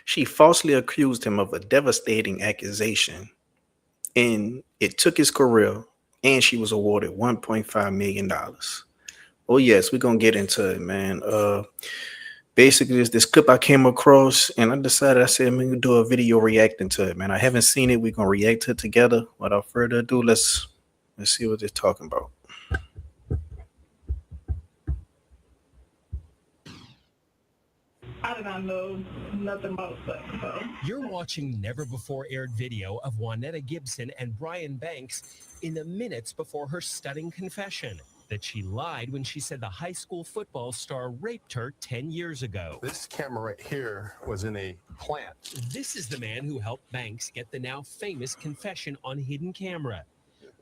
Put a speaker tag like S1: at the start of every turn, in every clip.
S1: She falsely accused him of a devastating accusation, and it took his career, and she was awarded $1.5 million. Oh yes, we're gonna get into it, man. Basically this clip I came across, and I said, man, we do a video reacting to it, man. I haven't seen it. We're gonna react to it together. Without further ado, let's see what they're talking about.
S2: I did not know nothing about sex, so.
S3: You're watching never before aired video of Juanetta Gibson and Brian Banks in the minutes before her stunning confession that she lied when she said the high school football star raped her 10 years ago.
S4: This camera right here was in a plant.
S3: This is the man who helped Banks get the now famous confession on hidden camera.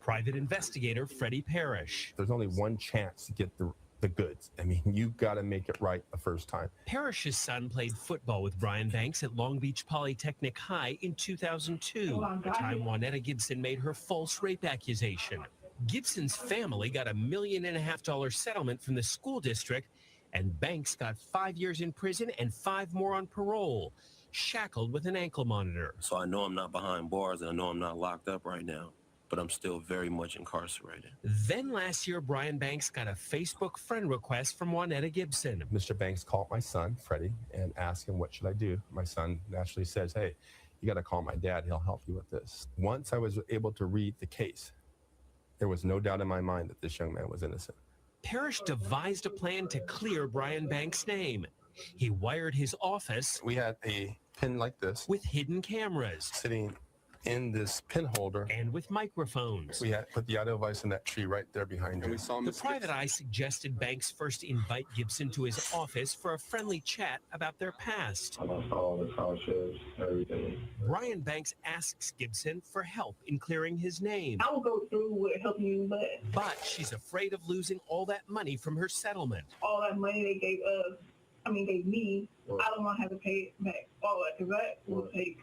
S3: Private investigator Freddie Parrish.
S4: There's only one chance to get the goods. I mean, you got to make it right the first time.
S3: Parrish's son played football with Brian Banks at Long Beach Polytechnic High in 2002, the time Juanetta Gibson made her false rape accusation. Gibson's family got $1.5 million settlement from the school district, and Banks got 5 years in prison and 5 more on parole, shackled with an ankle monitor.
S5: So I know I'm not behind bars, and I know I'm not locked up right now, but I'm still very much incarcerated.
S3: Then last year, Brian Banks got a Facebook friend request from Juanetta Gibson.
S4: Mr. Banks called my son, Freddie, and asked him, what should I do? My son naturally says, hey, you got to call my dad. He'll help you with this. Once I was able to read the case, there was no doubt in my mind that this young man was innocent.
S3: Parrish devised a plan to clear Brian Banks' name. He wired his office.
S4: We had a pin like this
S3: with hidden cameras
S4: sitting in this pin holder
S3: and with microphones.
S4: We had put the audio device in that tree right there behind you.
S3: The private eye suggested Banks first invite Gibson to his office for a friendly chat about their past.
S6: About all the scholarships, everything.
S3: Brian Banks asks Gibson for help in clearing his name.
S2: I will go through with helping you,
S3: but she's afraid of losing all that money from her settlement.
S2: All that money they gave me, I don't want to have to pay it back. All that, because that will take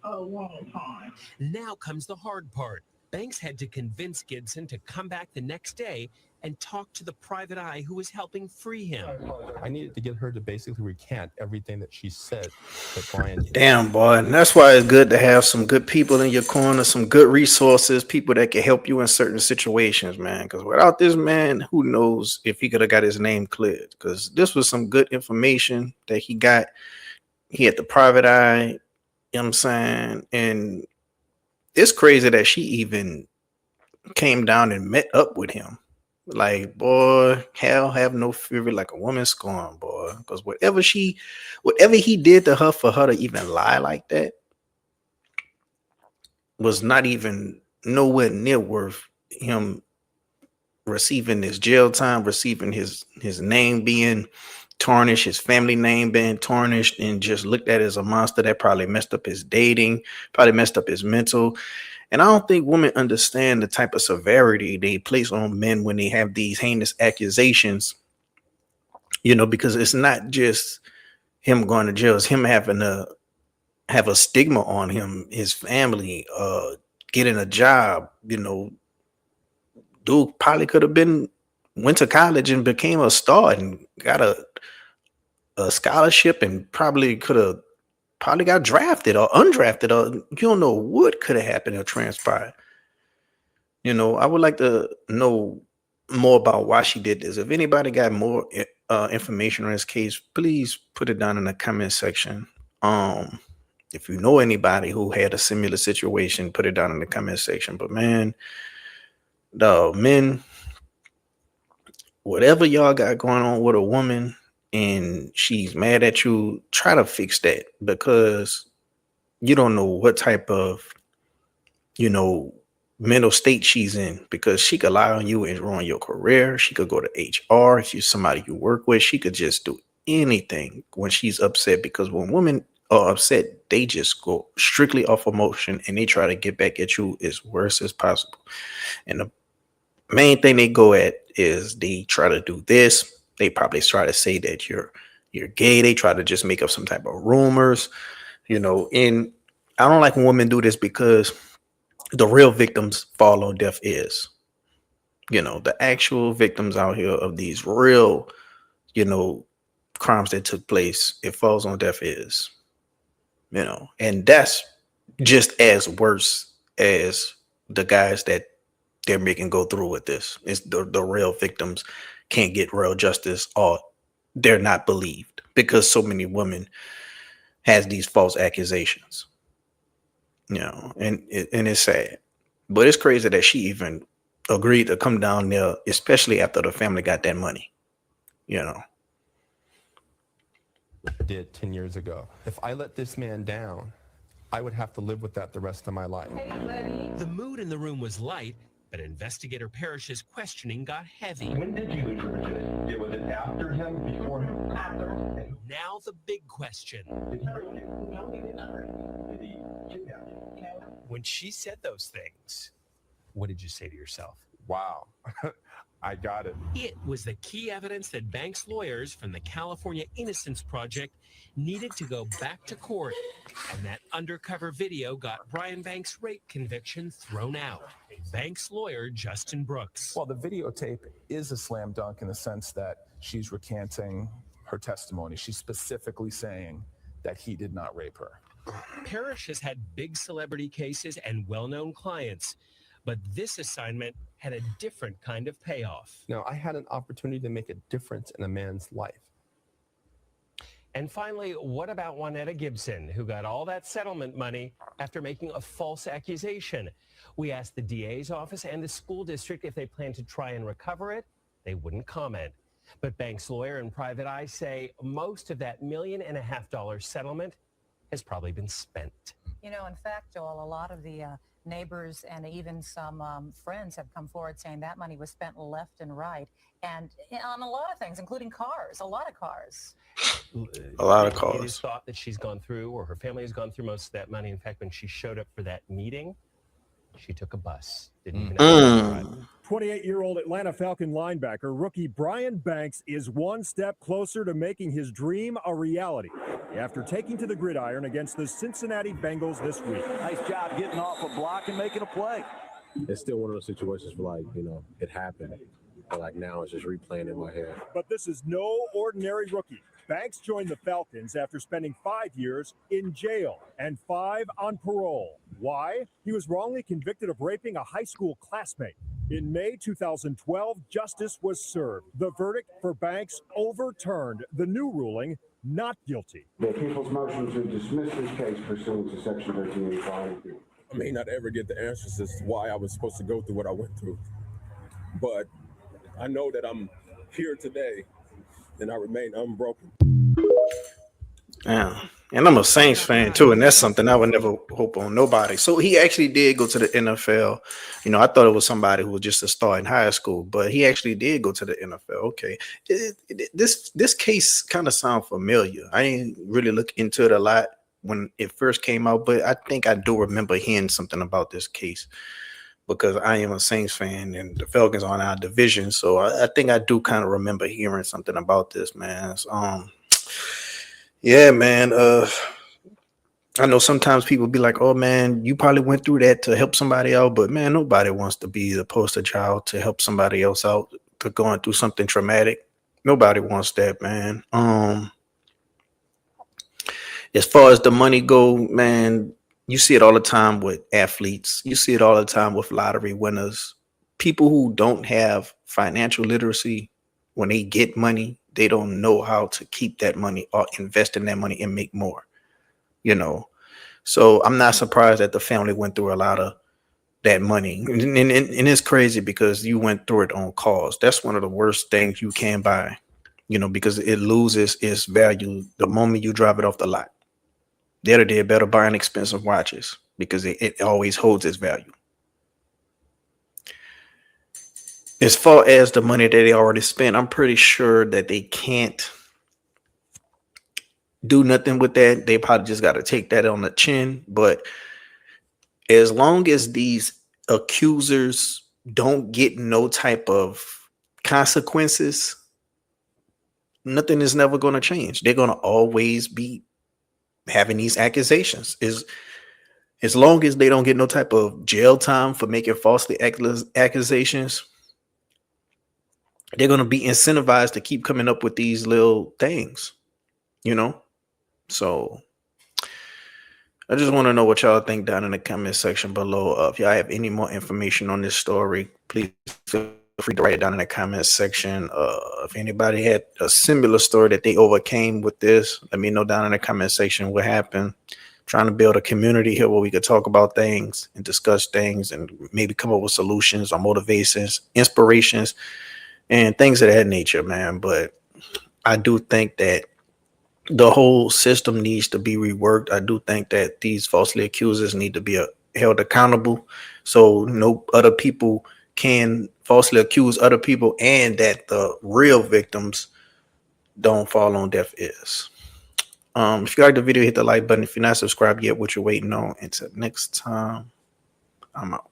S2: a long time.
S3: Now comes the hard part. Banks had to convince Gibson to come back the next day and talk to the private eye who was helping free him.
S4: I needed to get her to basically recant everything that she said that Brian did.
S1: Damn, boy. And that's why it's good to have some good people in your corner, some good resources, people that can help you in certain situations, man. Because without this man, who knows if he could have got his name cleared. Because this was some good information that he got. He had the private eye. You know what I'm saying? And it's crazy that she even came down and met up with him. Like, boy, hell have no fury like a woman scorned, boy. Because whatever he did to her for her to even lie like that was not even nowhere near worth him receiving this jail time, receiving his name being tarnished, his family name being tarnished, and just looked at as a monster that probably messed up his dating, probably messed up his mental. And I don't think women understand the type of severity they place on men when they have these heinous accusations, you know, because it's not just him going to jail, it's him having to have a stigma on him, his family, getting a job, you know. Dude probably could have went to college and became a star and got a scholarship and probably got drafted or undrafted, or you don't know what could have happened or transpired. You know, I would like to know more about why she did this. If anybody got more information on this case, please put it down in the comment section. If you know anybody who had a similar situation, put it down in the comment section. But man, the men, whatever y'all got going on with a woman and she's mad at you, try to fix that, because you don't know what type of, you know, mental state she's in, because she could lie on you and ruin your career. She could go to HR. If you're somebody you work with, she could just do anything when she's upset, because when women are upset, they just go strictly off emotion and they try to get back at you as worse as possible. And the main thing they go at is they try to do this. They probably try to say that you're gay. They try to just make up some type of rumors, you know. And I don't like when women do this, because the real victims fall on deaf ears. You know, the actual victims out here of these real, you know, crimes that took place, it falls on deaf ears. you know, and that's just as worse as the guys that they're making go through with this. It's the real victims can't get real justice, or they're not believed because so many women has these false accusations, you know, and it's sad, but it's crazy that she even agreed to come down there, especially after the family got that money, you know.
S4: Did 10 years ago. If I let this man down, I would have to live with that the rest of my life.
S3: The mood in the room was light, but investigator Parrish's questioning got heavy.
S4: When did you encourage it? Was it after him, before him? After him.
S3: Now the big question.
S4: Did he rape you? No, he did not rape you. Did he kidnap you?
S3: When she said those things, what did you say to yourself?
S4: Wow. I got it.
S3: It was the key evidence that Banks' lawyers from the California Innocence Project needed to go back to court. And that undercover video got Brian Banks' rape conviction thrown out. Banks' lawyer, Justin Brooks.
S7: Well, the videotape is a slam dunk in the sense that she's recanting her testimony. She's specifically saying that he did not rape her.
S3: Parrish has had big celebrity cases and well-known clients, but this assignment had a different kind of payoff.
S4: Now, I had an opportunity to make a difference in a man's life.
S3: And finally, what about Juanetta Gibson, who got all that settlement money after making a false accusation? We asked the DA's office and the school district if they plan to try and recover it. They wouldn't comment. But Banks' lawyer and Private Eye say most of that $1.5 million settlement has probably been spent.
S8: You know, in fact, Joel, a lot of the neighbors and even some friends have come forward saying that money was spent left and right, and on a lot of things, including cars, a lot of cars.
S1: A lot of
S3: It
S1: cars.
S3: is thought that she's gone through, or her family has gone through most of that money. In fact, when she showed up for that meeting, she took a bus. Didn't even have to drive.
S9: 28-year-old Atlanta Falcon linebacker rookie Brian Banks is one step closer to making his dream a reality after taking to the gridiron against the Cincinnati Bengals this week.
S10: Nice job getting off a block and making a play.
S6: It's still one of those situations where, like, you know, it happened. But, like, now it's just replaying in my head.
S9: But this is no ordinary rookie. Banks joined the Falcons after spending 5 years in jail and 5 on parole. Why? He was wrongly convicted of raping a high school classmate. In May 2012, justice was served. The verdict for Banks overturned. The new ruling, not guilty.
S6: The people's motion to dismiss this case pursuant to Section 1385.
S11: I may not ever get the answers as to why I was supposed to go through what I went through, but I know that I'm here today and I remain unbroken.
S1: Yeah. And I'm a Saints fan too, and that's something I would never hope on nobody. So he actually did go to the NFL. You know, I thought it was somebody who was just a star in high school, but he actually did go to the NFL. Okay, this case kind of sounds familiar. I didn't really look into it a lot when it first came out, but I think I do remember hearing something about this case because I am a Saints fan and the Falcons are in our division. So I think I do kind of remember hearing something about this, man. Yeah, man. I know sometimes people be like, oh, man, you probably went through that to help somebody out. But, man, nobody wants to be the poster child to help somebody else out to going through something traumatic. Nobody wants that, man. As far as the money go, man, you see it all the time with athletes. You see it all the time with lottery winners. People who don't have financial literacy, when they get money, they don't know how to keep that money or invest in that money and make more, you know. So I'm not surprised that the family went through a lot of that money. And it's crazy because you went through it on cause. That's one of the worst things you can buy, you know, because it loses its value the moment you drive it off the lot. The other day, better buying expensive watches because it always holds its value. As far as the money that they already spent, I'm pretty sure that they can't do nothing with that. They probably just got to take that on the chin. But as long as these accusers don't get no type of consequences, nothing is never going to change. They're going to always be having these accusations. As long as they don't get no type of jail time for making falsely accusations, they're going to be incentivized to keep coming up with these little things, you know? So I just want to know what y'all think down in the comment section below. If y'all have any more information on this story, please feel free to write it down in the comment section. If anybody had a similar story that they overcame with this, let me know down in the comment section what happened. Trying to build a community here where we could talk about things and discuss things and maybe come up with solutions or motivations, inspirations, and things of that nature, man. But I do think that the whole system needs to be reworked. I do think that these falsely accusers need to be held accountable, so no other people can falsely accuse other people, and that the real victims don't fall on deaf ears. If you like the video, hit the like button. If you're not subscribed yet, what you're waiting on. Until next time, I'm out.